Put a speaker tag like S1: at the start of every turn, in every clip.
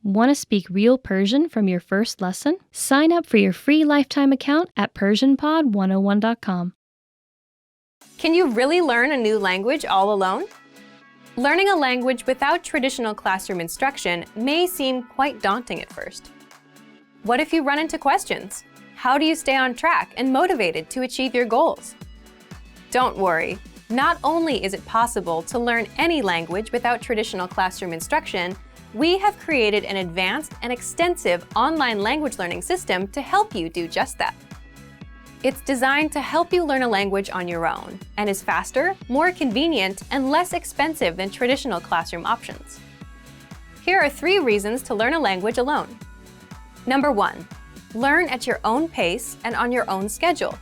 S1: Want to speak real Persian from your first lesson? Sign up for your free lifetime account at PersianPod101.com.
S2: Can you really learn a new language all alone? Learning a language without traditional classroom instruction may seem quite daunting at first. What if you run into questions? How do you stay on track and motivated to achieve your goals? Don't worry. Not only is it possible to learn any language without traditional classroom instruction, we have created an advanced and extensive online language learning system to help you do just that. It's designed to help you learn a language on your own and is faster, more convenient, and less expensive than traditional classroom options. Here are 3 reasons to learn a language alone. Number 1. Learn at your own pace and on your own schedule.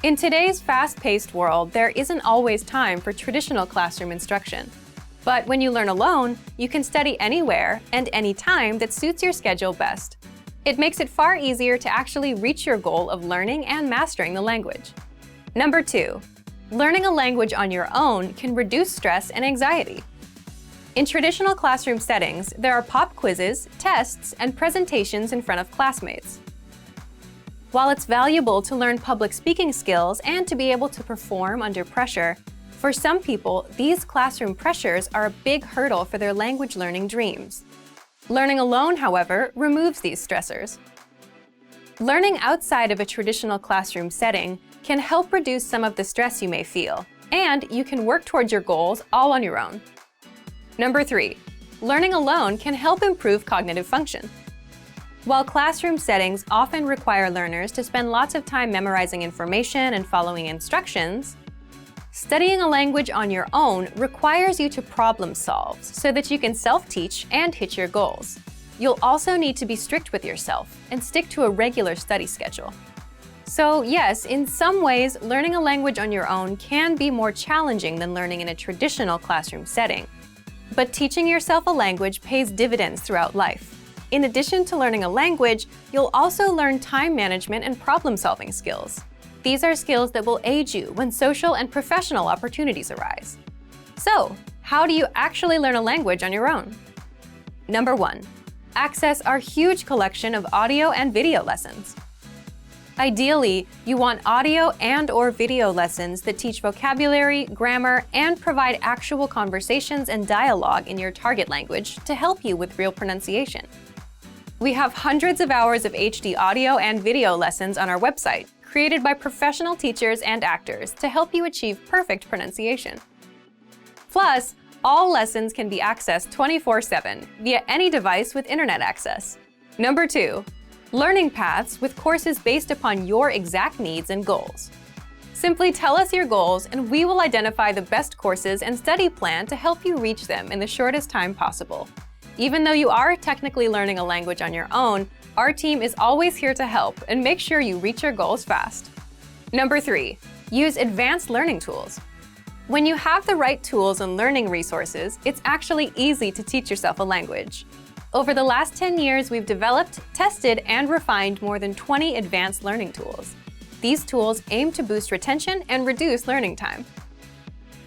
S2: In today's fast-paced world, there isn't always time for traditional classroom instruction. But when you learn alone, you can study anywhere and anytime that suits your schedule best. It makes it far easier to actually reach your goal of learning and mastering the language. Number 2. Learning a language on your own can reduce stress and anxiety. In traditional classroom settings, there are pop quizzes, tests, and presentations in front of classmates. While it's valuable to learn public speaking skills and to be able to perform under pressure, for some people, these classroom pressures are a big hurdle for their language learning dreams. Learning alone, however, removes these stressors. Learning outside of a traditional classroom setting can help reduce some of the stress you may feel, and you can work towards your goals all on your own. Number 3. Learning alone can help improve cognitive function. While classroom settings often require learners to spend lots of time memorizing information and following instructions, studying a language on your own requires you to problem solve so that you can self-teach and hit your goals. You'll also need to be strict with yourself and stick to a regular study schedule. So yes, in some ways, learning a language on your own can be more challenging than learning in a traditional classroom setting. But teaching yourself a language pays dividends throughout life. In addition to learning a language, you'll also learn time management and problem-solving skills. These are skills that will aid you when social and professional opportunities arise. So, how do you actually learn a language on your own? Number 1. Access our huge collection of audio and video lessons. Ideally, you want audio and/or video lessons that teach vocabulary, grammar, and provide actual conversations and dialogue in your target language to help you with real pronunciation. We have hundreds of hours of HD audio and video lessons on our website, created by professional teachers and actors to help you achieve perfect pronunciation. Plus, all lessons can be accessed 24/7 via any device with internet access. Number 2. Learning paths with courses based upon your exact needs and goals. Simply tell us your goals and we will identify the best courses and study plan to help you reach them in the shortest time possible. Even though you are technically learning a language on your own, our team is always here to help and make sure you reach your goals fast. Number 3. Use advanced learning tools. When you have the right tools and learning resources, it's actually easy to teach yourself a language. Over the last 10 years, we've developed, tested, and refined more than 20 advanced learning tools. These tools aim to boost retention and reduce learning time.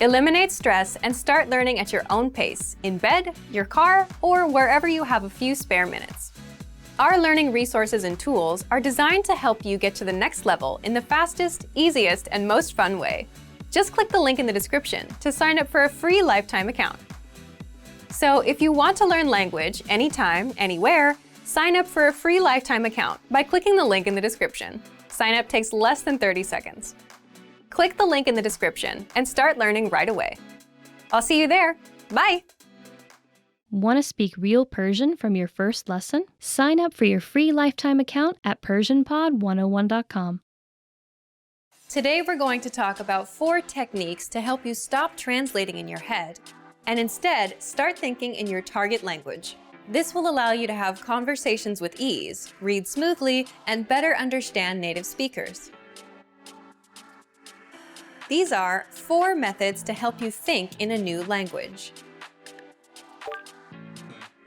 S2: Eliminate stress and start learning at your own pace, in bed, your car, or wherever you have a few spare minutes. Our learning resources and tools are designed to help you get to the next level in the fastest, easiest, and most fun way. Just click the link in the description to sign up for a free lifetime account. So if you want to learn language anytime, anywhere, sign up for a free lifetime account by clicking the link in the description. Sign up takes less than 30 seconds. Click the link in the description and start learning right away. I'll see you there. Bye!
S1: Want to speak real Persian from your first lesson? Sign up for your free lifetime account at PersianPod101.com.
S2: Today we're going to talk about 4 techniques to help you stop translating in your head and instead start thinking in your target language. This will allow you to have conversations with ease, read smoothly, and better understand native speakers. These are 4 methods to help you think in a new language.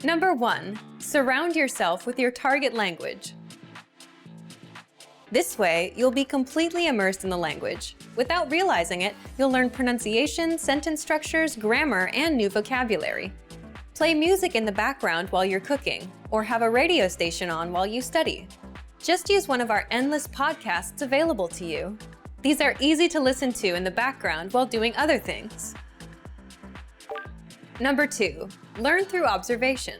S2: Number 1. Surround yourself with your target language. This way, you'll be completely immersed in the language. Without realizing it, you'll learn pronunciation, sentence structures, grammar, and new vocabulary. Play music in the background while you're cooking, or have a radio station on while you study. Just use one of our endless podcasts available to you. These are easy to listen to in the background while doing other things. Number 2, learn through observation.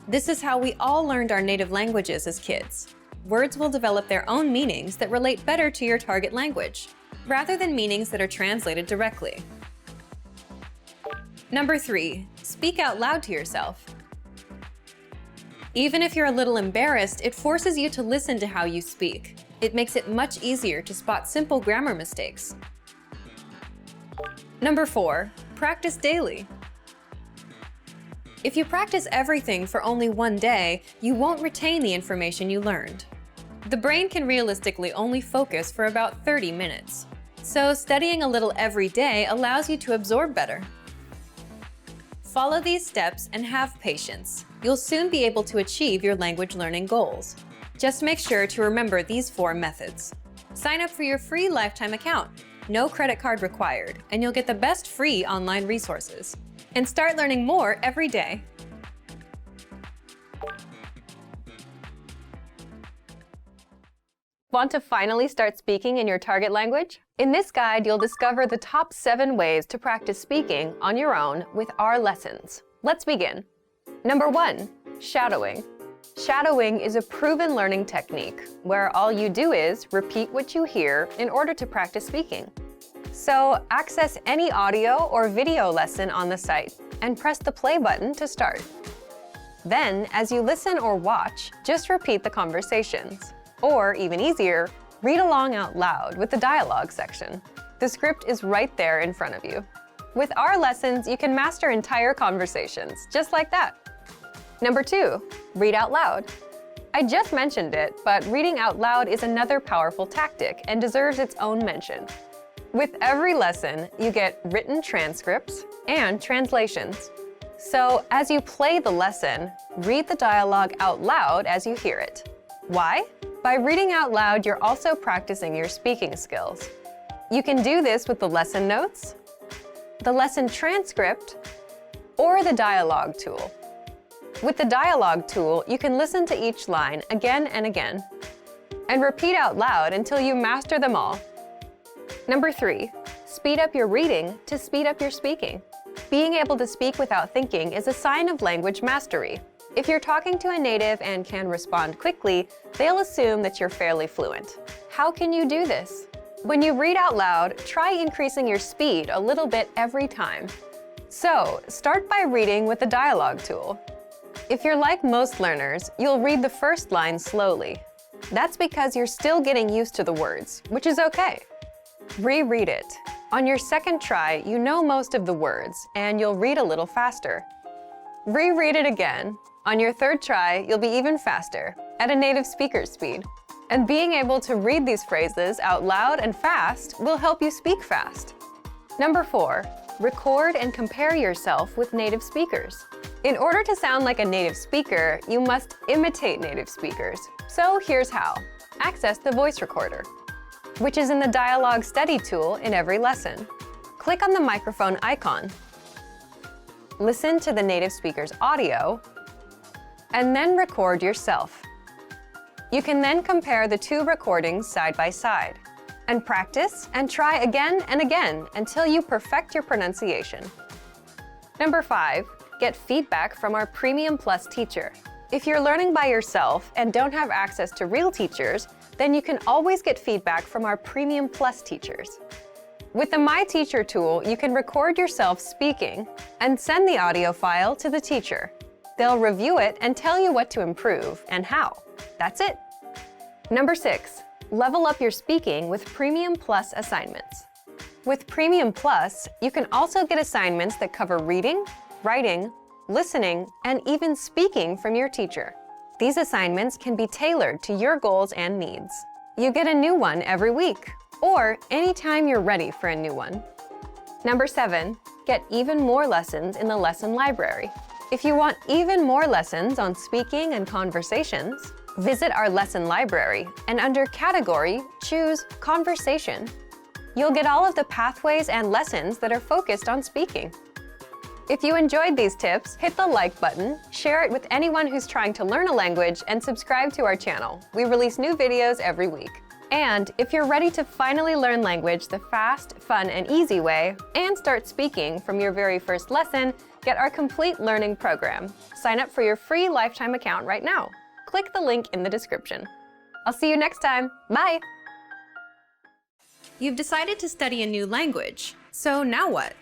S2: This is how we all learned our native languages as kids. Words will develop their own meanings that relate better to your target language, rather than meanings that are translated directly. Number 3, speak out loud to yourself. Even if you're a little embarrassed, it forces you to listen to how you speak. It makes it much easier to spot simple grammar mistakes. Number 4, practice daily. If you practice everything for only one day, you won't retain the information you learned. The brain can realistically only focus for about 30 minutes. So studying a little every day allows you to absorb better. Follow these steps and have patience. You'll soon be able to achieve your language learning goals. Just make sure to remember these 4 methods. Sign up for your free lifetime account. No credit card required, and you'll get the best free online resources. And start learning more every day. Want to finally start speaking in your target language? In this guide, you'll discover the top 7 ways to practice speaking on your own with our lessons. Let's begin. Number 1, shadowing. Shadowing is a proven learning technique where all you do is repeat what you hear in order to practice speaking. So access any audio or video lesson on the site and press the play button to start. Then, as you listen or watch, just repeat the conversations. Or, even easier, read along out loud with the dialogue section. The script is right there in front of you. With our lessons, you can master entire conversations, just like that. Number 2, read out loud. I just mentioned it, but reading out loud is another powerful tactic and deserves its own mention. With every lesson, you get written transcripts and translations. So, as you play the lesson, read the dialogue out loud as you hear it. Why? By reading out loud, you're also practicing your speaking skills. You can do this with the lesson notes, the lesson transcript, or the dialogue tool. With the dialogue tool, you can listen to each line again and again, and repeat out loud until you master them all. Number 3, speed up your reading to speed up your speaking. Being able to speak without thinking is a sign of language mastery. If you're talking to a native and can respond quickly, they'll assume that you're fairly fluent. How can you do this? When you read out loud, try increasing your speed a little bit every time. So, start by reading with the dialogue tool. If you're like most learners, you'll read the first line slowly. That's because you're still getting used to the words, which is okay. Reread it. On your second try, you know most of the words, and you'll read a little faster. Reread it again. On your third try, you'll be even faster, at a native speaker's speed. And being able to read these phrases out loud and fast will help you speak fast. Number 4, record and compare yourself with native speakers. In order to sound like a native speaker, you must imitate native speakers. So here's how. Access the voice recorder, which is in the dialogue study tool in every lesson. Click on the microphone icon. Listen to the native speaker's audio, and then record yourself. You can then compare the 2 recordings side by side, and practice and try again and again until you perfect your pronunciation. Number 5, get feedback from our Premium Plus teacher. If you're learning by yourself and don't have access to real teachers, then you can always get feedback from our Premium Plus teachers. With the My Teacher tool, you can record yourself speaking and send the audio file to the teacher. They'll review it and tell you what to improve and how. That's it. Number 6, level up your speaking with Premium Plus assignments. With Premium Plus, you can also get assignments that cover reading, writing, listening, and even speaking from your teacher. These assignments can be tailored to your goals and needs. You get a new one every week, or anytime you're ready for a new one. Number 7, get even more lessons in the lesson library. If you want even more lessons on speaking and conversations, visit our lesson library and under Category, choose Conversation. You'll get all of the pathways and lessons that are focused on speaking. If you enjoyed these tips, hit the like button, share it with anyone who's trying to learn a language, and subscribe to our channel. We release new videos every week. And if you're ready to finally learn language the fast, fun, and easy way, and start speaking from your very first lesson, get our complete learning program. Sign up for your free lifetime account right now. Click the link in the description. I'll see you next time. Bye! You've decided to study a new language, so now what?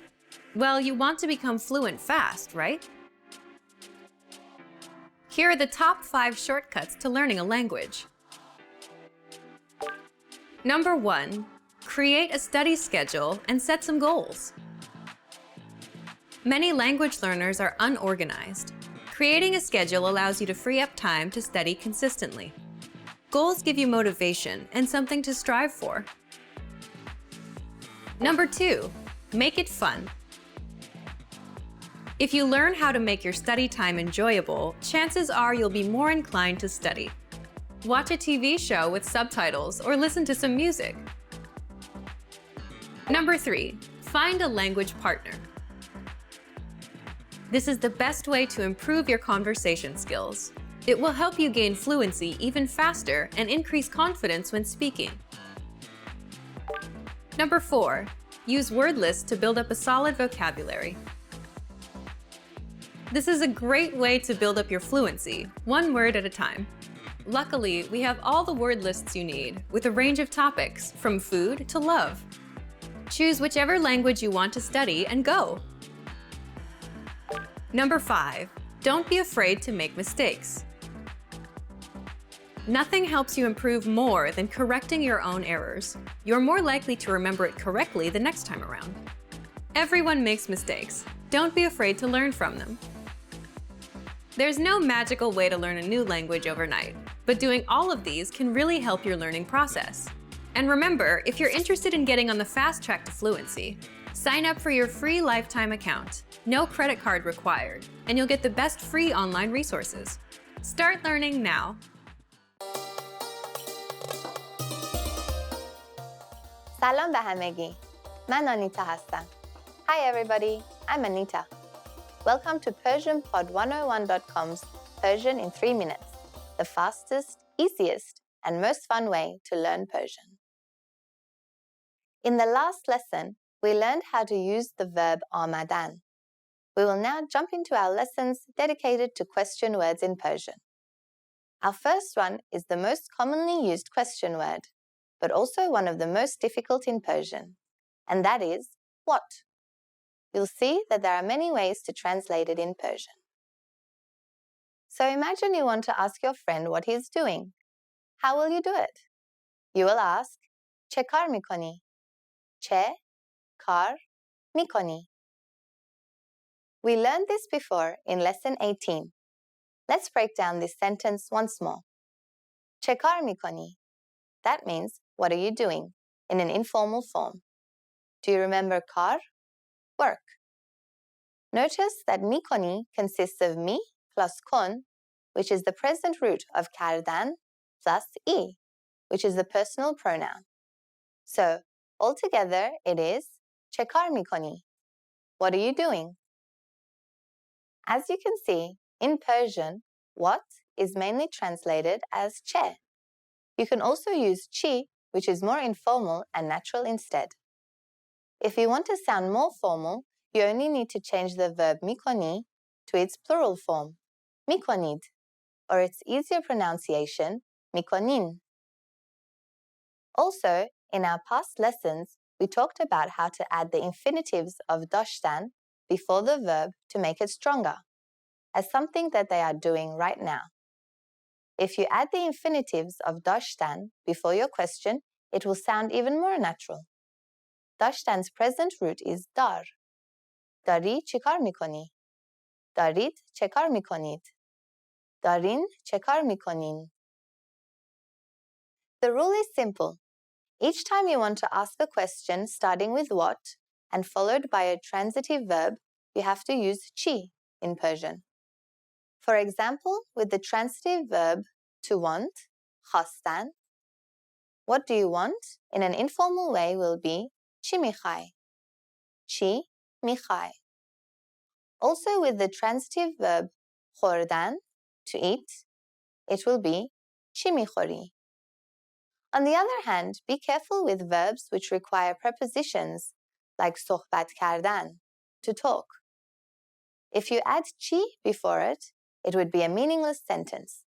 S2: Well, you want to become fluent fast, right? Here are the top 5 shortcuts to learning a language. Number 1, create a study schedule and set some goals. Many language learners are unorganized. Creating a schedule allows you to free up time to study consistently. Goals give you motivation and something to strive for. Number 2, make it fun. If you learn how to make your study time enjoyable, chances are you'll be more inclined to study. Watch a TV show with subtitles or listen to some music. Number 3, find a language partner. This is the best way to improve your conversation skills. It will help you gain fluency even faster and increase confidence when speaking. Number 4, use word lists to build up a solid vocabulary. This is a great way to build up your fluency, one word at a time. Luckily, we have all the word lists you need, with a range of topics, from food to love. Choose whichever language you want to study and go! Number 5, don't be afraid to make mistakes. Nothing helps you improve more than correcting your own errors. You're more likely to remember it correctly the next time around. Everyone makes mistakes. Don't be afraid to learn from them. There's no magical way to learn a new language overnight, but doing all of these can really help your learning process. And remember, if you're interested in getting on the fast track to fluency, sign up for your free lifetime account. No credit card required, and you'll get the best free online resources. Start learning now.
S3: سلام به همگی. من آنیتا هستم. Hi everybody, I'm Anita. Welcome to PersianPod101.com's Persian in 3 minutes, the fastest, easiest, and most fun way to learn Persian. In the last lesson, we learned how to use the verb آمدن. We will now jump into our lessons dedicated to question words in Persian. Our first one is the most commonly used question word, but also one of the most difficult in Persian, and that is what? You'll see that there are many ways to translate it in Persian. So imagine you want to ask your friend what he's doing. How will you do it? You will ask, چه کار میکنی? چه کار میکنی? We learned this before in lesson 18. Let's break down this sentence once more. چه کار میکنی? That means, what are you doing, in an informal form. Do you remember kar? Work. Notice that mikoni consists of mi plus kon, which is the present root of kardan, plus I, which is the personal pronoun. So, altogether, it is چه کار میکنی? What are you doing? As you can see, in Persian, what is mainly translated as چه. You can also use chi, which is more informal and natural instead. If you want to sound more formal, you only need to change the verb mikoni to its plural form, mikonid, or its easier pronunciation, mikonin. Also, in our past lessons, we talked about how to add the infinitives of dashtan before the verb to make it stronger, as something that they are doing right now. If you add the infinitives of dashtan before your question, it will sound even more natural. Dashtan's present root is dar. Dari چیکار میکنی? دارید چیکار میکنید? دارین چیکار میکنین? The rule is simple. Each time you want to ask a question starting with what and followed by a transitive verb, you have to use chi in Persian. For example, with the transitive verb to want, خواستن, what do you want in an informal way will be چی میخوای? چی میخوای? Also with the transitive verb خوردن, to eat, it will be چی میخوری? On the other hand, be careful with verbs which require prepositions like صحبت کردن, to talk. If you add چی before it, it would be a meaningless sentence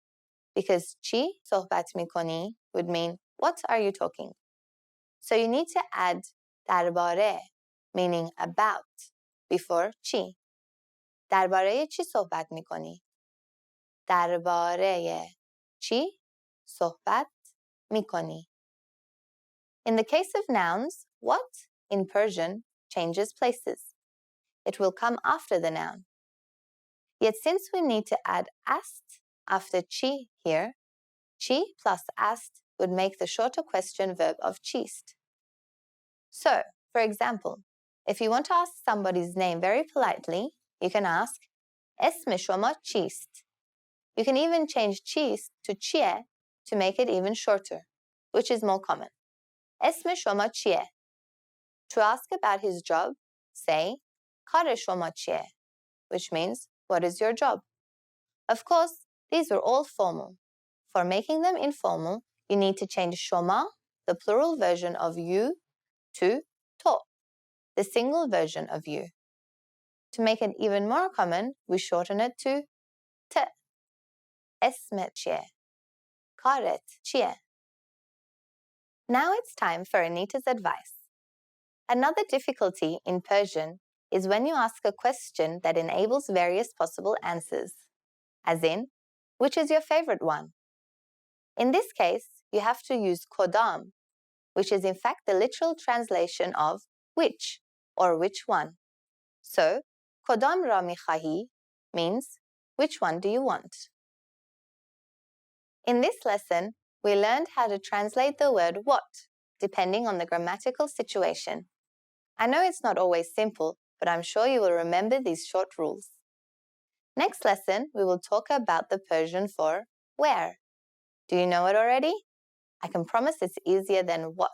S3: because چی صحبت میکنی would mean what are you talking? So you need to add درباره, meaning about, before چی. درباره چی صحبت میکنی؟ درباره چی صحبت میکنی؟ In the case of nouns, what in Persian changes places. It will come after the noun. Yet since we need to add ast after chi here, chi plus ast would make the shorter question verb of chist. So, for example, if you want to ask somebody's name very politely, you can ask اسم شما چیست? You can even change چیست to چیه to make it even shorter, which is more common. اسم شما چیه? To ask about his job, say کار شما چیه? Which means, what is your job? Of course, these are all formal. For making them informal, you need to change شما, the plural version of you, to to, the single version of you. To make it even more common, we shorten it to ت. اسمت چیه? کارت چیه? Now it's time for Anita's advice. Another difficulty in Persian is when you ask a question that enables various possible answers, as in, which is your favorite one? In this case, you have to use kodam, which is in fact the literal translation of which or which one. So, kodam ra mikhahi means which one do you want? In this lesson, we learned how to translate the word what, depending on the grammatical situation. I know it's not always simple, but I'm sure you will remember these short rules. Next lesson, we will talk about the Persian for where. Do you know it already? I can promise it's easier than what.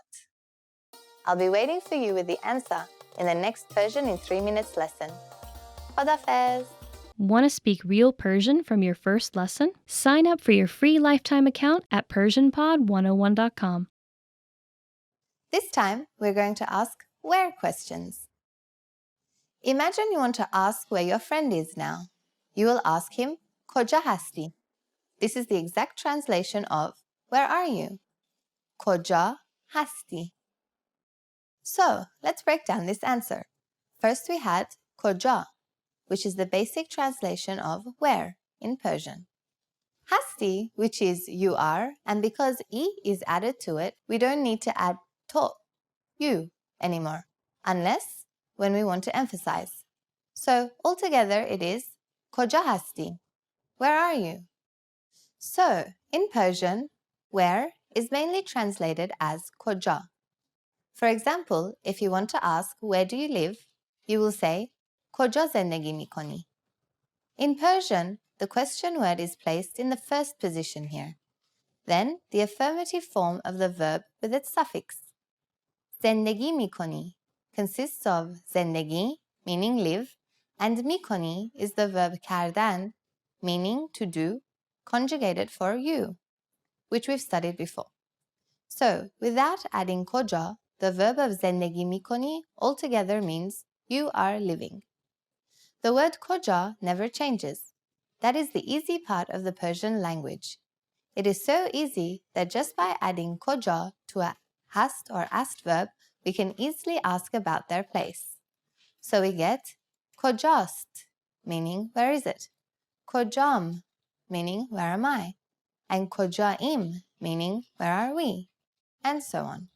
S3: I'll be waiting for you with the answer in the next Persian in 3 minutes lesson. Khodafez!
S1: Want to speak real Persian from your first lesson? Sign up for your free lifetime account at PersianPod101.com.
S3: This time, we're going to ask where questions. Imagine you want to ask where your friend is now. You will ask him, کجا هستی? This is the exact translation of where are you? کجا هستی? So, let's break down this answer. First we had کجا, which is the basic translation of where in Persian. Hasti, which is you are, and because e is added to it, we don't need to add to, you, anymore, unless when we want to emphasize. So, altogether it is کجا هستی? Where are you? So, in Persian, where is mainly translated as کجا. For example, if you want to ask where do you live, you will say کجا زندگی میکنی? In Persian, the question word is placed in the first position here. Then, the affirmative form of the verb with its suffix. زندگی میکنی consists of زندگی, meaning live, and میکنی is the verb کردن, meaning to do, conjugated for you, which we've studied before. So, without adding کجا, the verb of زندگی میکنی altogether means you are living. The word کجا never changes. That is the easy part of the Persian language. It is so easy that just by adding کجا to a hast or ast verb, we can easily ask about their place. So we get کجاست, meaning where is it? کجام, meaning where am I? And کجاییم, meaning where are we? And so on.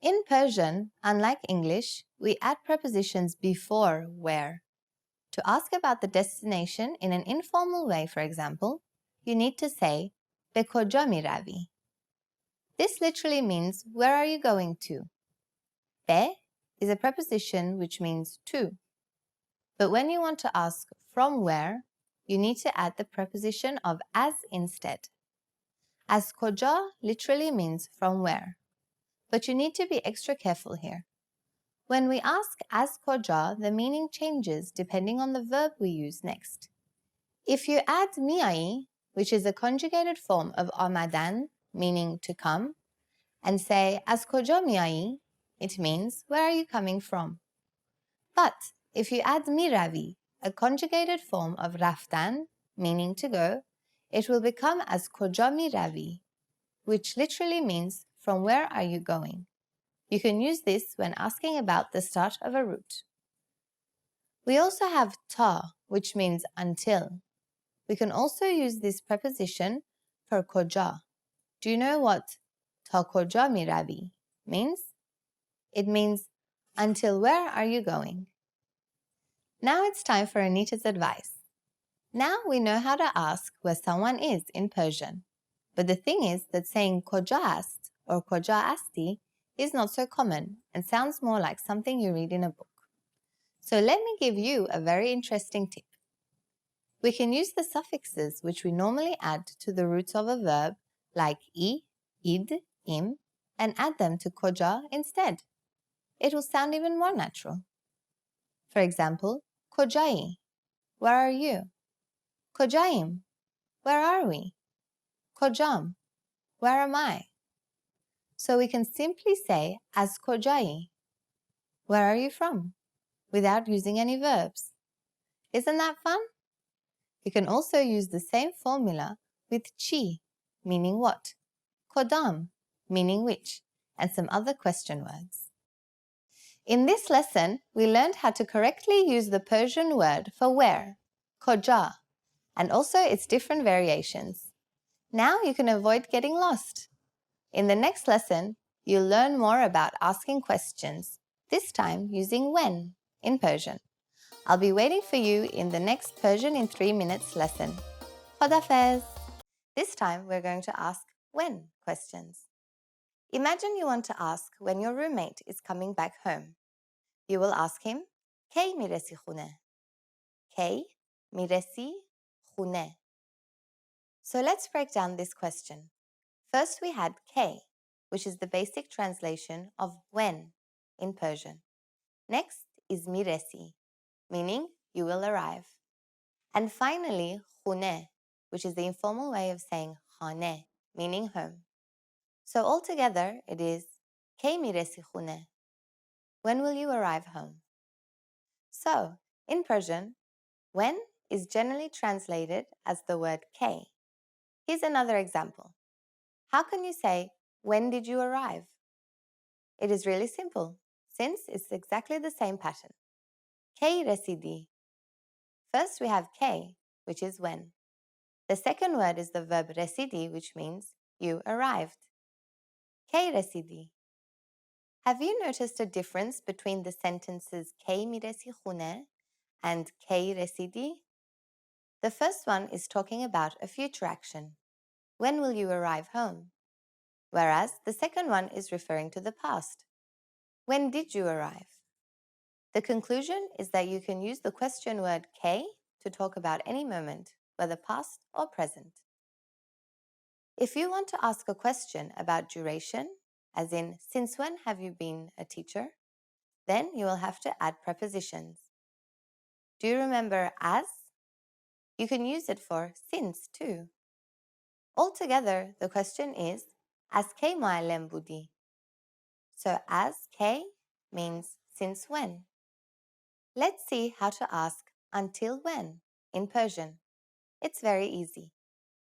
S3: In Persian, unlike English, we add prepositions before where. To ask about the destination in an informal way, for example, you need to say به کجا می روی? This literally means where are you going to? به is a preposition which means to. But when you want to ask from where, you need to add the preposition of as instead. As کجا literally means from where. But you need to be extra careful here. When we ask as koja, the meaning changes depending on the verb we use next. If you add miai, which is a conjugated form of amadan, meaning to come, and say as koja miai, it means where are you coming from? But if you add miravi, a conjugated form of raftan, meaning to go, it will become as koja miravi, which literally means from where are you going? You can use this when asking about the start of a route. We also have ta, which means until. We can also use this preposition for koja. Do you know what ta koja miravi means? It means until where are you going? Now it's time for Anita's advice. Now we know how to ask where someone is in Persian. But the thing is that saying koja ast or koja asti is not so common and sounds more like something you read in a book. So let me give you a very interesting tip. We can use the suffixes which we normally add to the roots of a verb like I, id, im, and add them to koja instead. It will sound even more natural. For example, kojai, where are you? Kojaim, where are we? Kojam, where am I? So we can simply say as kojai, where are you from? Without using any verbs. Isn't that fun? You can also use the same formula with chi, meaning what, kodam, meaning which, and some other question words. In this lesson, we learned how to correctly use the Persian word for where, koja, and also its different variations. Now you can avoid getting lost. In the next lesson, you'll learn more about asking questions, this time using when in Persian. I'll be waiting for you in the next Persian in 3 minutes lesson. Khodafez! This time we're going to ask when questions. Imagine you want to ask when your roommate is coming back home. You will ask him, Ki miresi khune? Ki miresi khune? So let's break down this question. First we had K, which is the basic translation of when in Persian. Next is miresi, meaning you will arrive. And finally, khune, which is the informal way of saying khane, meaning home. So altogether it is Ki miresi khune? When will you arrive home? So, in Persian, when is generally translated as the word K. Here's another example. How can you say, when did you arrive? It is really simple, since it's exactly the same pattern. Ki residi. First we have K, which is when. The second word is the verb residi, which means you arrived. Ki residi. Have you noticed a difference between the sentences Ki miresi khune and Ki residi? The first one is talking about a future action. When will you arrive home? Whereas the second one is referring to the past. When did you arrive? The conclusion is that you can use the question word K to talk about any moment, whether past or present. If you want to ask a question about duration, as in, since when have you been a teacher? Then you will have to add prepositions. Do you remember as? You can use it for since too. Altogether, the question is, as ki muallim budi? So as ki means since when. Let's see how to ask until when in Persian. It's very easy.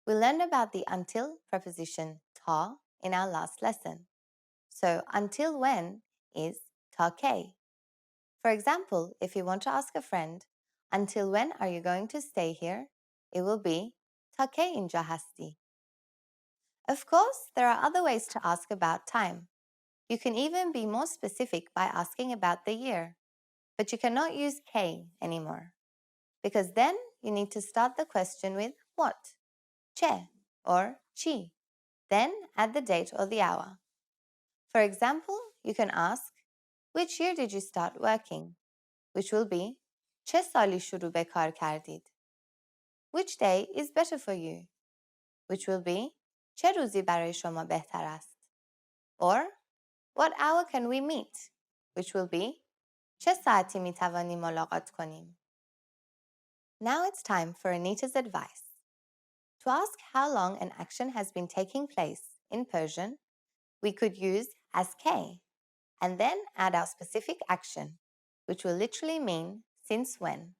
S3: We learned about the until preposition ta in our last lesson. So until when is ta ke. For example, if you want to ask a friend, until when are you going to stay here? It will be ta ke inja hasti. Of course, there are other ways to ask about time. You can even be more specific by asking about the year. But you cannot use K anymore, because then you need to start the question with what, che or chi, then add the date or the hour. For example, you can ask, which year did you start working? Which will be, che sali shuru be kar kardid? Which day is better for you? Which will be, che ruzi baraye shoma behtar ast? Or, what hour can we meet? Which will be, چه ساعتی می توانیم ملاقات کنیم؟ Now it's time for Anita's advice. To ask how long an action has been taking place in Persian, we could use ask and then add our specific action, which will literally mean since when.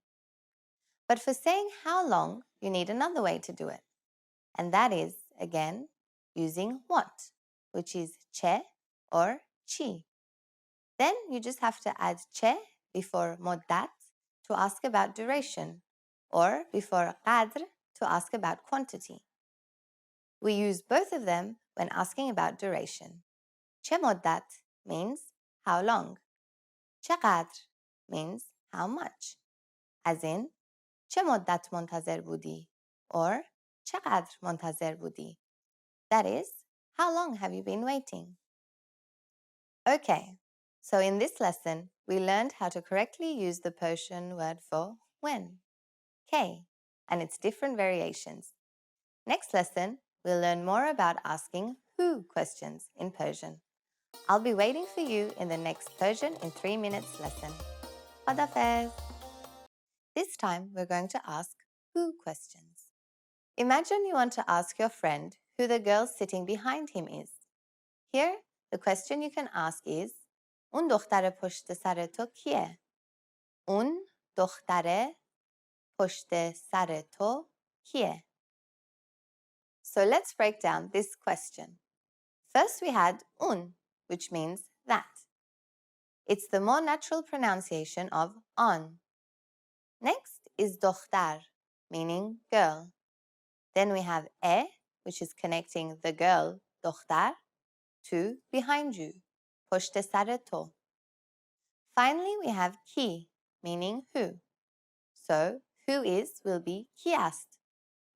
S3: But for saying how long, you need another way to do it. And that is, again, using what, which is che or chi. Then you just have to add che before moddat to ask about duration, or before qadr to ask about quantity. We use both of them when asking about duration. Che moddat means how long. Che qadr means how much. As in, چه مدت منتظر بودی? Or چقدر منتظر بودی? That is, how long have you been waiting? Okay, so in this lesson, we learned how to correctly use the Persian word for when, K, and its different variations. Next lesson, we'll learn more about asking who questions in Persian. I'll be waiting for you in the next Persian in 3 minutes lesson. Khadafez! This time, we're going to ask who questions. Imagine you want to ask your friend who the girl sitting behind him is. Here, the question you can ask is اون دختر پشت سر تو کیه؟ اون دختر پشت سر تو کیه؟ So let's break down this question. First we had un, which means that. It's the more natural pronunciation of on. Next is دختر, meaning girl. Then we have which is connecting the girl, دختر, to behind you, پشت سر تو. Finally, we have ki, meaning who. So, who is will be ki است,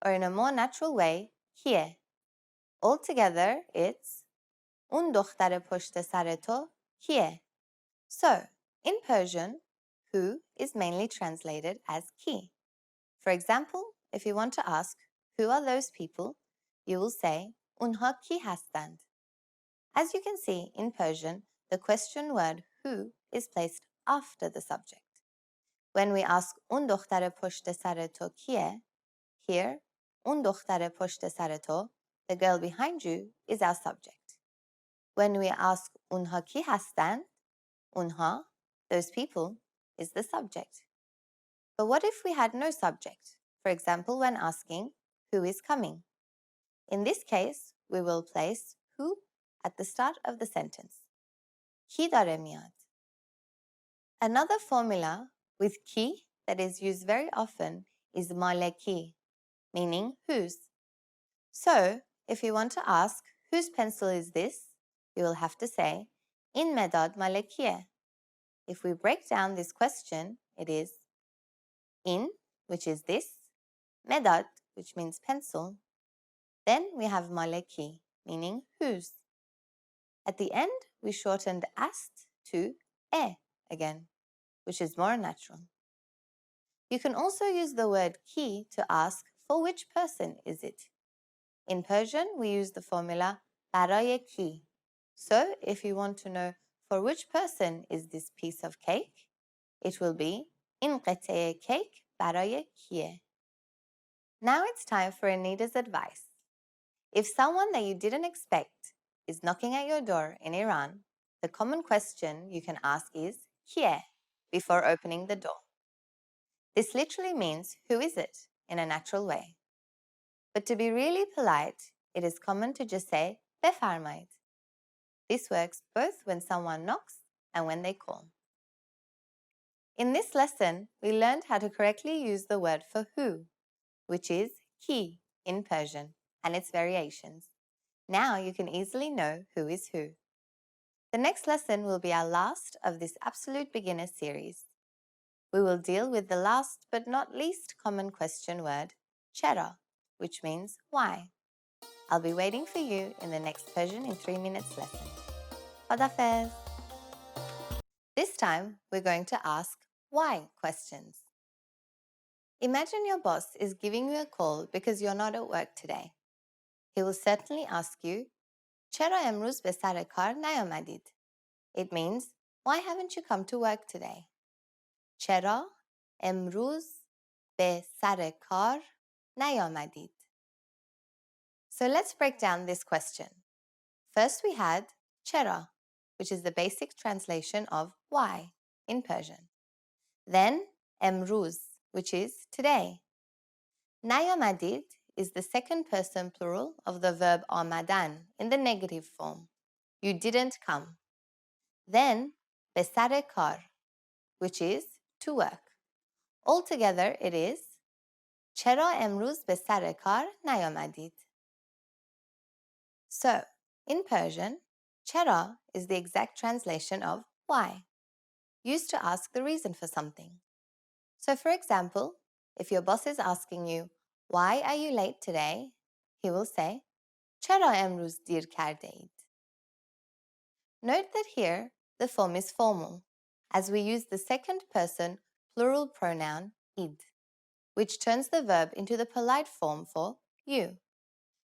S3: or in a more natural way, کیه. Altogether, it's اون دختر پشت سر تو کیه. So, in Persian, who is mainly translated as ki. For example, if you want to ask, who are those people, you will say, اونها کی هستند. As you can see, in Persian, the question word who is placed after the subject. When we ask اون دختر پشت سر تو کیه, here, اون دختر پشت سر تو, the girl behind you, is our subject. When we ask اونها کی هستند, اونها, those people, is the subject. But what if we had no subject? For example, when asking who is coming. In this case, we will place who at the start of the sentence. کی داره میاد. Another formula with ki that is used very often is maleki, meaning whose. So, if you want to ask whose pencil is this, you will have to say in medad malekiye. If we break down this question, it is in, which is this, medad, which means pencil, then we have maleki, meaning whose. At the end, we shortened ast to again, which is more natural. You can also use the word ki to ask for which person is it. In Persian, we use the formula برای ki. So, if you want to know for which person is this piece of cake, it will be این قطعه cake برای کیه. Now it's time for Anita's advice. If someone that you didn't expect is knocking at your door in Iran, the common question you can ask is کیه before opening the door. This literally means who is it in a natural way. But to be really polite, it is common to just say بفرمایید. This works both when someone knocks and when they call. In this lesson, we learned how to correctly use the word for who, which is ki in Persian, and its variations. Now you can easily know who is who. The next lesson will be our last of this Absolute Beginner series. We will deal with the last but not least common question word, chera, which means why. I'll be waiting for you in the next Persian in 3 minutes lesson. Khadafez! This time, we're going to ask why questions. Imagine your boss is giving you a call because you're not at work today. He will certainly ask you, چرا امروز به سر کار نیامدید? It means, why haven't you come to work today? چرا امروز به سر کار نیامدید؟ So let's break down this question. First we had چرا, which is the basic translation of why in Persian. Then امروز, which is today. نیامدید is the second person plural of the verb آمدن in the negative form. You didn't come. Then به سر کار, which is to work. Altogether it is چرا امروز به سر کار نیامدید? So, in Persian, چرا is the exact translation of why, used to ask the reason for something. So, for example, if your boss is asking you, why are you late today? He will say, چرا امروز دیر کرده اید? Note that here, the form is formal, as we use the second person plural pronoun id, which turns the verb into the polite form for you.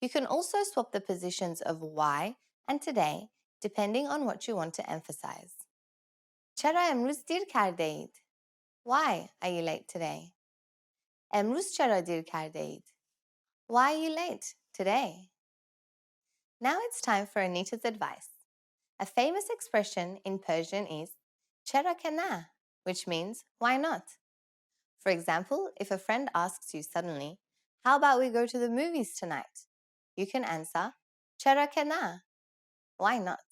S3: You can also swap the positions of why and today depending on what you want to emphasize. چرا امروز دیر کرده اید? Why are you late today? امروز چرا دیر کرده اید? Why are you late today? Now it's time for Anita's advice. A famous expression in Persian is چرا که نه, which means why not? For example, if a friend asks you suddenly, how about we go to the movies tonight? You can answer چرا که نه? Why not?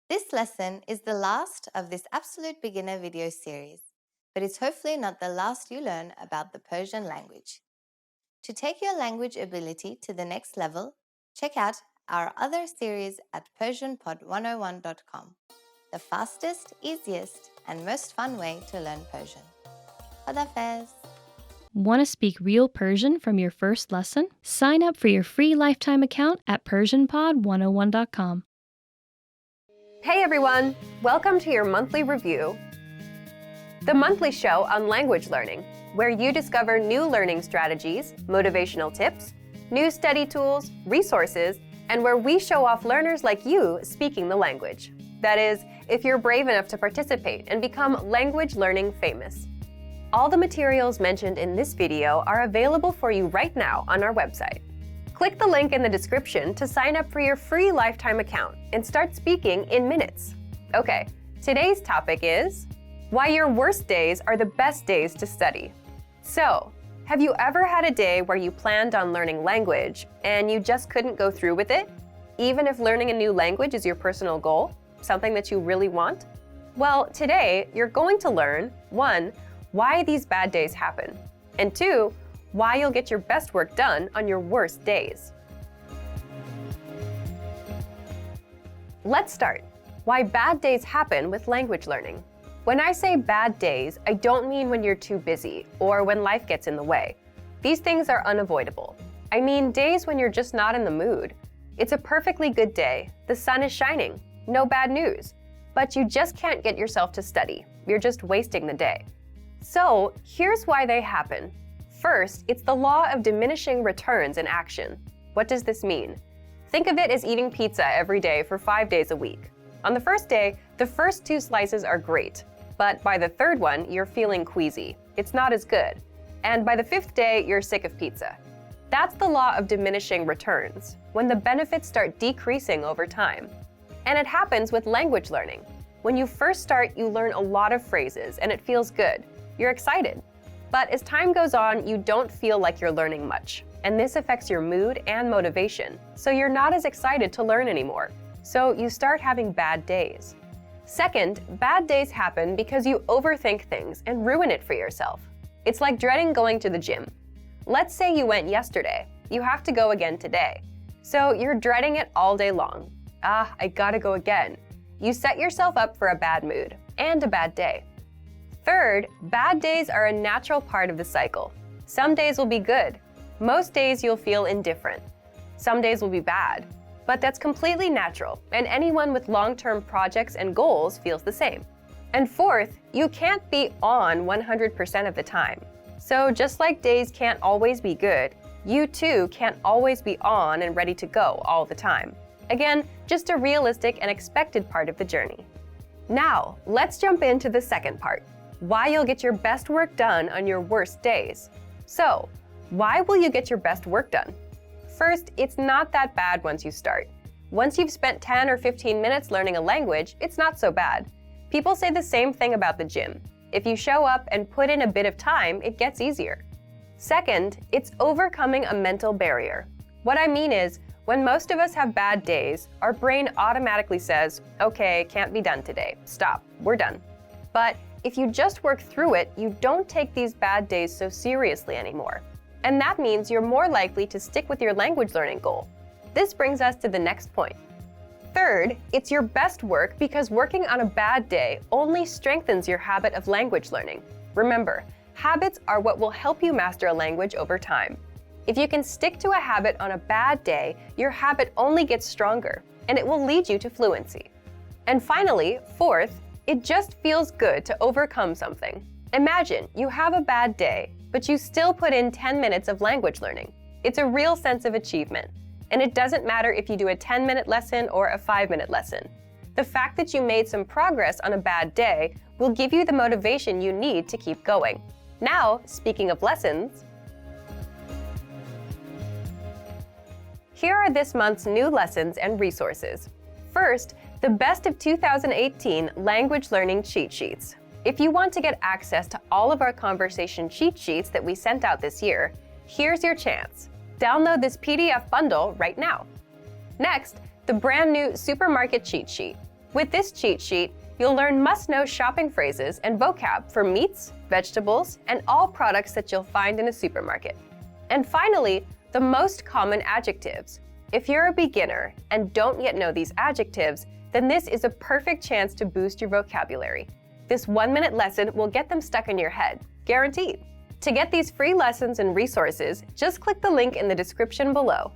S3: This lesson is the last of this absolute beginner video series, but it's hopefully not the last you learn about the Persian language. To take your language ability to the next level, check out our other series at persianpod101.com, the fastest, easiest, and most fun way to learn Persian. Khodafez.
S1: Want to speak real Persian from your first lesson? Sign up for your free lifetime account at persianpod101.com.
S2: Hey everyone! Welcome to your monthly review, the monthly show on language learning, where you discover new learning strategies, motivational tips, new study tools, resources, and where we show off learners like you speaking the language. That is, if you're brave enough to participate and become language learning famous. All the materials mentioned in this video are available for you right now on our website. Click the link in the description to sign up for your free lifetime account and start speaking in minutes. Okay, today's topic is why your worst days are the best days to study. So, have you ever had a day where you planned on learning language and you just couldn't go through with it? Even if learning a new language is your personal goal, something that you really want? Well, today you're going to learn 1. Why these bad days happen, and 2. Why you'll get your best work done on your worst days. Let's start. Why bad days happen with language learning. When I say bad days, I don't mean when you're too busy or when life gets in the way. These things are unavoidable. I mean days when you're just not in the mood. It's a perfectly good day, the sun is shining, no bad news, but you just can't get yourself to study. You're just wasting the day. So, here's why they happen. First, it's the law of diminishing returns in action. What does this mean? Think of it as eating pizza every day for 5 days a week. On the first day, the first 2 slices are great, but by the third one, you're feeling queasy. It's not as good. And by the 5th day, you're sick of pizza. That's the law of diminishing returns, when the benefits start decreasing over time. And it happens with language learning. When you first start, you learn a lot of phrases and it feels good. You're excited. But as time goes on, you don't feel like you're learning much, and this affects your mood and motivation, so you're not as excited to learn anymore. So you start having bad days. Second, bad days happen because you overthink things and ruin it for yourself. It's like dreading going to the gym. Let's say you went yesterday. You have to go again today. So you're dreading it all day long. I gotta go again. You set yourself up for a bad mood and a bad day. Third, bad days are a natural part of the cycle. Some days will be good. Most days you'll feel indifferent. Some days will be bad. But that's completely natural, and anyone with long-term projects and goals feels the same. And fourth, you can't be on 100% of the time. So just like days can't always be good, you too can't always be on and ready to go all the time. Again, just a realistic and expected part of the journey. Now, let's jump into the second part. why you'll get your best work done on your worst days. So, why will you get your best work done? First, it's not that bad once you start. Once you've spent 10 or 15 minutes learning a language, it's not so bad. People say the same thing about the gym. If you show up and put in a bit of time, it gets easier. Second, it's overcoming a mental barrier. What I mean is, when most of us have bad days, our brain automatically says, okay, can't be done today. Stop, we're done. But if you just work through it, you don't take these bad days so seriously anymore. And that means you're more likely to stick with your language learning goal. This brings us to the next point. Third, it's your best work because working on a bad day only strengthens your habit of language learning. Remember, habits are what will help you master a language over time. If you can stick to a habit on a bad day, your habit only gets stronger, and it will lead you to fluency. And finally, fourth, it just feels good to overcome something. Imagine you have a bad day, but you still put in 10 minutes of language learning. It's a real sense of achievement. And it doesn't matter if you do a 10-minute lesson or a 5-minute lesson. The fact that you made some progress on a bad day will give you the motivation you need to keep going. Now, speaking of lessons, here are this month's new lessons and resources. First, the Best of 2018 Language Learning Cheat Sheets. If you want to get access to all of our conversation cheat sheets that we sent out this year, here's your chance. Download this PDF bundle right now. Next, the brand new Supermarket Cheat Sheet. With this cheat sheet, you'll learn must-know shopping phrases and vocab for meats, vegetables, and all products that you'll find in a supermarket. And finally, the most common adjectives. If you're a beginner and don't yet know these adjectives, then this is a perfect chance to boost your vocabulary. This 1-minute lesson will get them stuck in your head, guaranteed. To get these free lessons and resources, just click the link in the description below.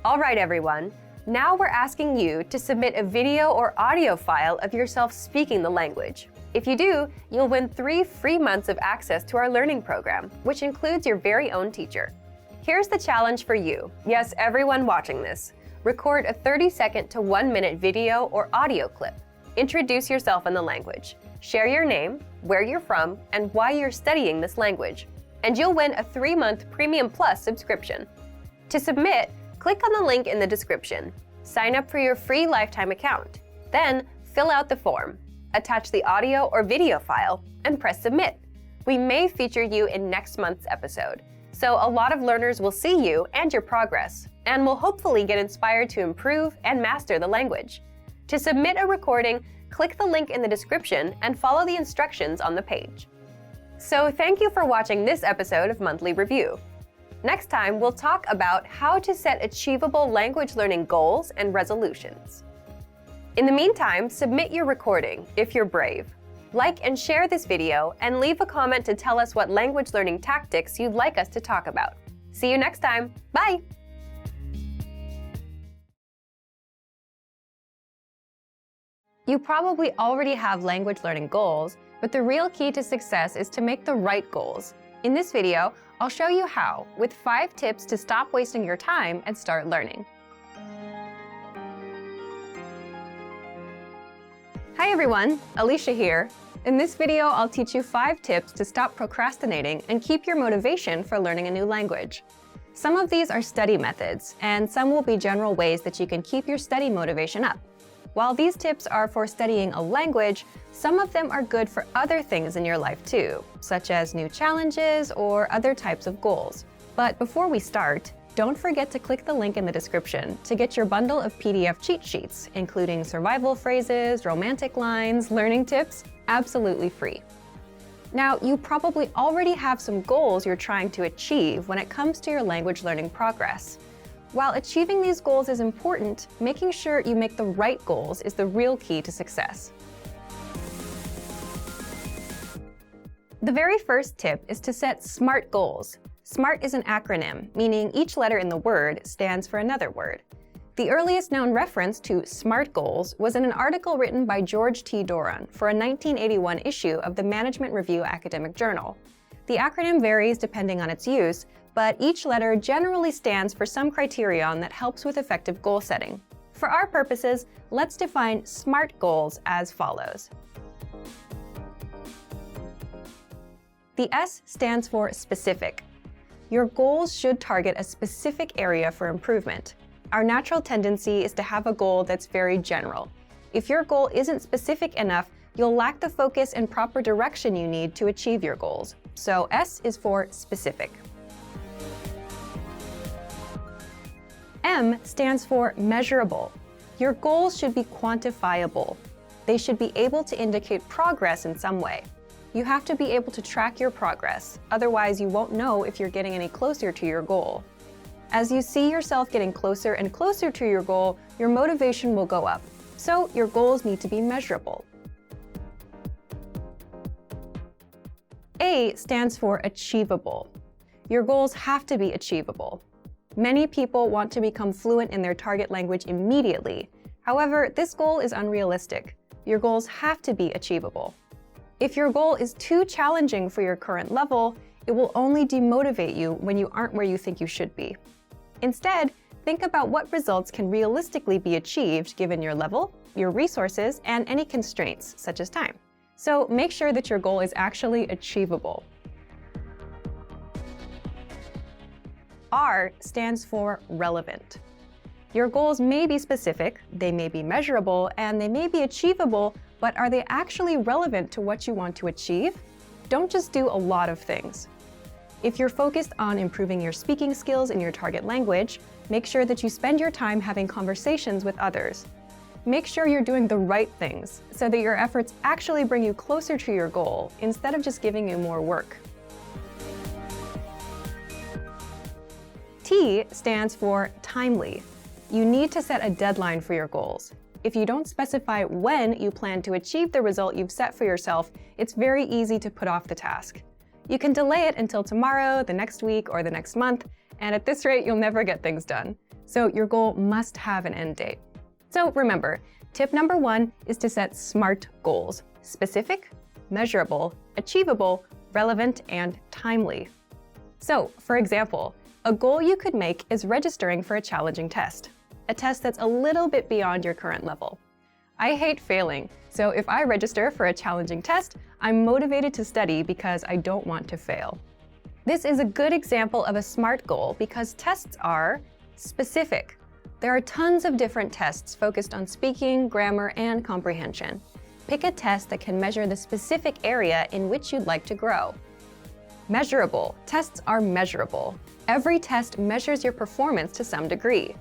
S2: All right, everyone. Now we're asking you to submit a video or audio file of yourself speaking the language. If you do, you'll win 3 free months of access to our learning program, which includes your very own teacher. Here's the challenge for you. Yes, everyone watching this. Record a 30-second to 1-minute video or audio clip. Introduce yourself in the language. Share your name, where you're from, and why you're studying this language. And you'll win a 3-month Premium Plus subscription. To submit, click on the link in the description. Sign up for your free lifetime account. Then, fill out the form. Attach the audio or video file, and press submit. We may feature you in next month's episode. So a lot of learners will see you and your progress, and will hopefully get inspired to improve and master the language. To submit a recording, click the link in the description and follow the instructions on the page. So thank you for watching this episode of Monthly Review. Next time, we'll talk about how to set achievable language learning goals and resolutions. In the meantime, submit your recording if you're brave. Like and share this video and leave a comment to tell us what language learning tactics you'd like us to talk about. See you next time. Bye! You probably already have language learning goals, but the real key to success is to make the right goals. In this video, I'll show you how, with 5 tips to stop wasting your time and start learning. Hi everyone, Alicia here. In this video, I'll teach you 5 tips to stop procrastinating and keep your motivation for learning a new language. Some of these are study methods, and some will be general ways that you can keep your study motivation up. While these tips are for studying a language, some of them are good for other things in your life too, such as new challenges or other types of goals. But before we start, don't forget to click the link in the description to get your bundle of PDF cheat sheets, including survival phrases, romantic lines, learning tips, absolutely free. Now, you probably already have some goals you're trying to achieve when it comes to your language learning progress. While achieving these goals is important, making sure you make the right goals is the real key to success. The very first tip is to set SMART goals. SMART is an acronym, meaning each letter in the word stands for another word. The earliest known reference to SMART goals was in an article written by George T. Doran for a 1981 issue of the Management Review Academic Journal. The acronym varies depending on its use, but each letter generally stands for some criterion that helps with effective goal setting. For our purposes, let's define SMART goals as follows. The S stands for specific. Your goals should target a specific area for improvement. Our natural tendency is to have a goal that's very general. If your goal isn't specific enough, you'll lack the focus and proper direction you need to achieve your goals. So S is for specific. M stands for measurable. Your goals should be quantifiable. They should be able to indicate progress in some way. You have to be able to track your progress, otherwise you won't know if you're getting any closer to your goal. As you see yourself getting closer and closer to your goal, your motivation will go up. So your goals need to be measurable. A stands for achievable. Your goals have to be achievable. Many people want to become fluent in their target language immediately. However, this goal is unrealistic. Your goals have to be achievable. If your goal is too challenging for your current level, it will only demotivate you when you aren't where you think you should be. Instead, think about what results can realistically be achieved given your level, your resources, and any constraints, such as time. So make sure that your goal is actually achievable. R stands for relevant. Your goals may be specific, they may be measurable, and they may be achievable, but are they actually relevant to what you want to achieve? Don't just do a lot of things. If you're focused on improving your speaking skills in your target language, make sure that you spend your time having conversations with others. Make sure you're doing the right things so that your efforts actually bring you closer to your goal instead of just giving you more work. T stands for timely. You need to set a deadline for your goals. If you don't specify when you plan to achieve the result you've set for yourself, it's very easy to put off the task. You can delay it until tomorrow, the next week, or the next month, and at this rate, you'll never get things done. So your goal must have an end date. So remember, tip number 1 is to set SMART goals: specific, measurable, achievable, relevant, and timely. So, for example, a goal you could make is registering for a challenging test, a test that's a little bit beyond your current level. I hate failing, so if I register for a challenging test, I'm motivated to study because I don't want to fail. This is a good example of a SMART goal because tests are specific. There are tons of different tests focused on speaking, grammar, and comprehension. Pick a test that can measure the specific area in which you'd like to grow. Measurable. Tests are measurable. Every test measures your performance to some degree.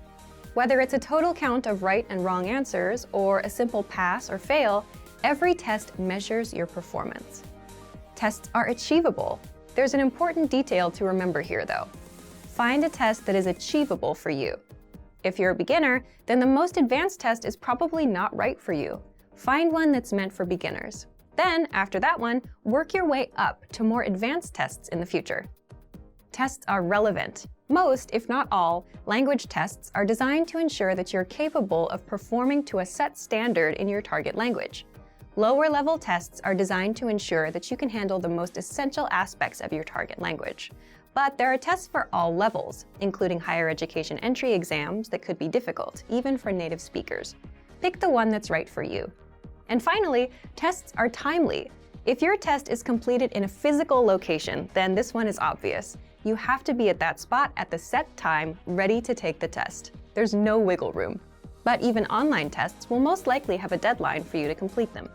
S2: Whether it's a total count of right and wrong answers or a simple pass or fail, every test measures your performance. Tests are achievable. There's an important detail to remember here, though. Find a test that is achievable for you. If you're a beginner, then the most advanced test is probably not right for you. Find one that's meant for beginners. Then, after that one, work your way up to more advanced tests in the future. Tests are relevant. Most, if not all, language tests are designed to ensure that you're capable of performing to a set standard in your target language. Lower-level tests are designed to ensure that you can handle the most essential aspects of your target language. But there are tests for all levels, including higher education entry exams that could be difficult, even for native speakers. Pick the one that's right for you. And finally, tests are timely. If your test is completed in a physical location, then this one is obvious. You have to be at that spot at the set time, ready to take the test. There's no wiggle room. But even online tests will most likely have a deadline for you to complete them.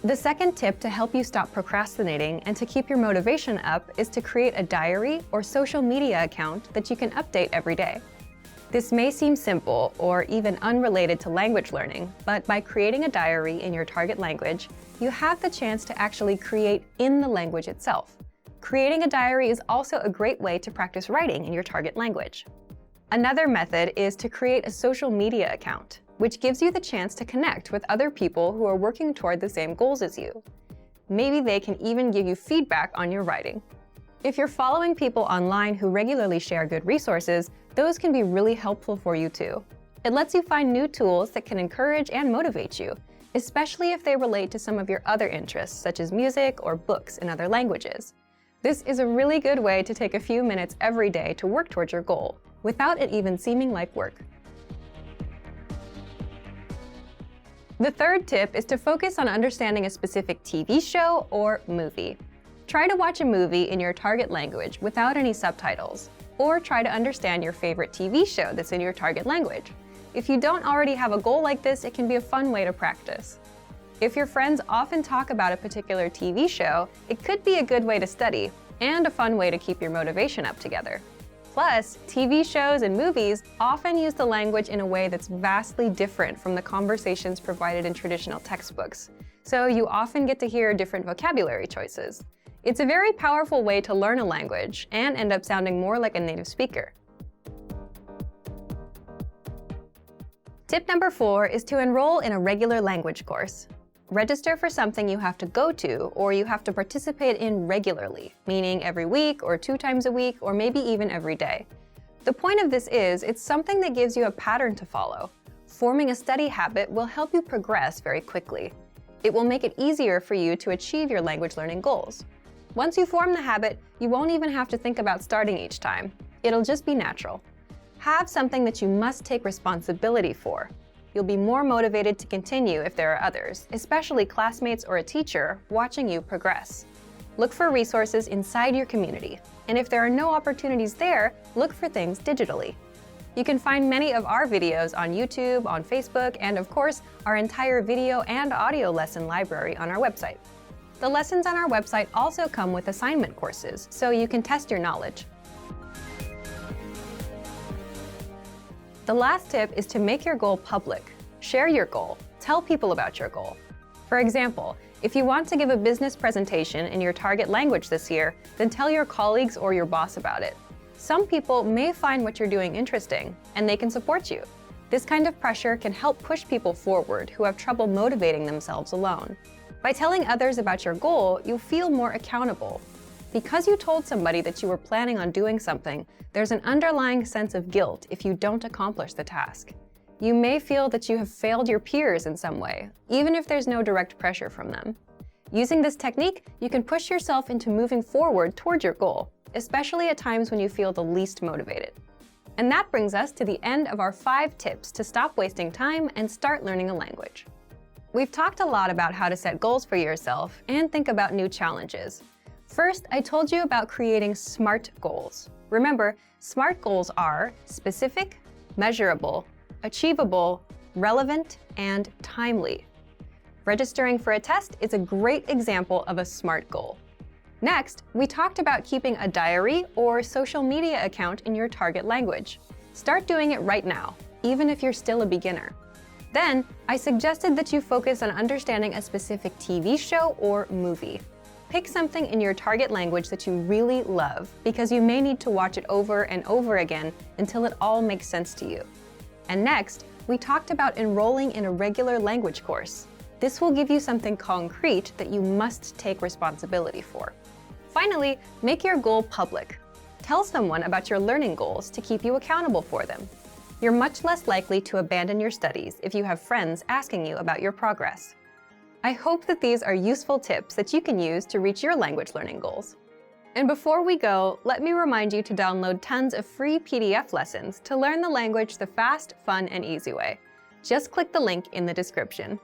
S2: The second tip to help you stop procrastinating and to keep your motivation up is to create a diary or social media account that you can update every day. This may seem simple or even unrelated to language learning, but by creating a diary in your target language, you have the chance to actually create in the language itself. Creating a diary is also a great way to practice writing in your target language. Another method is to create a social media account, which gives you the chance to connect with other people who are working toward the same goals as you. Maybe they can even give you feedback on your writing. If you're following people online who regularly share good resources, those can be really helpful for you too. It lets you find new tools that can encourage and motivate you, especially if they relate to some of your other interests, such as music or books in other languages. This is a really good way to take a few minutes every day to work towards your goal, without it even seeming like work. The third tip is to focus on understanding a specific TV show or movie. Try to watch a movie in your target language without any subtitles, or try to understand your favorite TV show that's in your target language. If you don't already have a goal like this, it can be a fun way to practice. If your friends often talk about a particular TV show, it could be a good way to study, and a fun way to keep your motivation up together. Plus, TV shows and movies often use the language in a way that's vastly different from the conversations provided in traditional textbooks, so you often get to hear different vocabulary choices. It's a very powerful way to learn a language and end up sounding more like a native speaker. Tip number 4 is to enroll in a regular language course. Register for something you have to go to or you have to participate in regularly, meaning every week or 2 times a week or maybe even every day. The point of this is it's something that gives you a pattern to follow. Forming a study habit will help you progress very quickly. It will make it easier for you to achieve your language learning goals. Once you form the habit, you won't even have to think about starting each time. It'll just be natural. Have something that you must take responsibility for. You'll be more motivated to continue if there are others, especially classmates or a teacher, watching you progress. Look for resources inside your community, and if there are no opportunities there, look for things digitally. You can find many of our videos on YouTube, on Facebook, and of course, our entire video and audio lesson library on our website. The lessons on our website also come with assignment courses, so you can test your knowledge. The last tip is to make your goal public. Share your goal. Tell people about your goal. For example, if you want to give a business presentation in your target language this year, then tell your colleagues or your boss about it. Some people may find what you're doing interesting, and they can support you. This kind of pressure can help push people forward who have trouble motivating themselves alone. By telling others about your goal, you'll feel more accountable. Because you told somebody that you were planning on doing something, there's an underlying sense of guilt if you don't accomplish the task. You may feel that you have failed your peers in some way, even if there's no direct pressure from them. Using this technique, you can push yourself into moving forward toward your goal, especially at times when you feel the least motivated. And that brings us to the end of our 5 tips to stop wasting time and start learning a language. We've talked a lot about how to set goals for yourself and think about new challenges. First, I told you about creating SMART goals. Remember, SMART goals are specific, measurable, achievable, relevant, and timely. Registering for a test is a great example of a SMART goal. Next, we talked about keeping a diary or social media account in your target language. Start doing it right now, even if you're still a beginner. Then, I suggested that you focus on understanding a specific TV show or movie. Pick something in your target language that you really love, because you may need to watch it over and over again until it all makes sense to you. And next, we talked about enrolling in a regular language course. This will give you something concrete that you must take responsibility for. Finally, make your goal public. Tell someone about your learning goals to keep you accountable for them. You're much less likely to abandon your studies if you have friends asking you about your progress. I hope that these are useful tips that you can use to reach your language learning goals. And before we go, let me remind you to download tons of free PDF lessons to learn the language the fast, fun, and easy way. Just click the link in the description.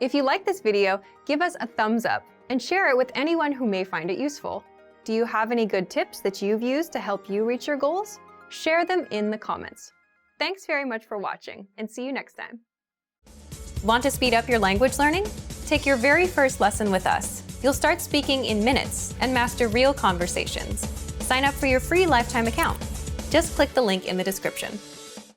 S2: If you like this video, give us a thumbs up and share it with anyone who may find it useful. Do you have any good tips that you've used to help you reach your goals? Share them in the comments. Thanks very much for watching, and see you next time. Want to speed up your language learning? Take your very first lesson with us. You'll start speaking in minutes and master real conversations. Sign up for your free lifetime account. Just click the link in the description.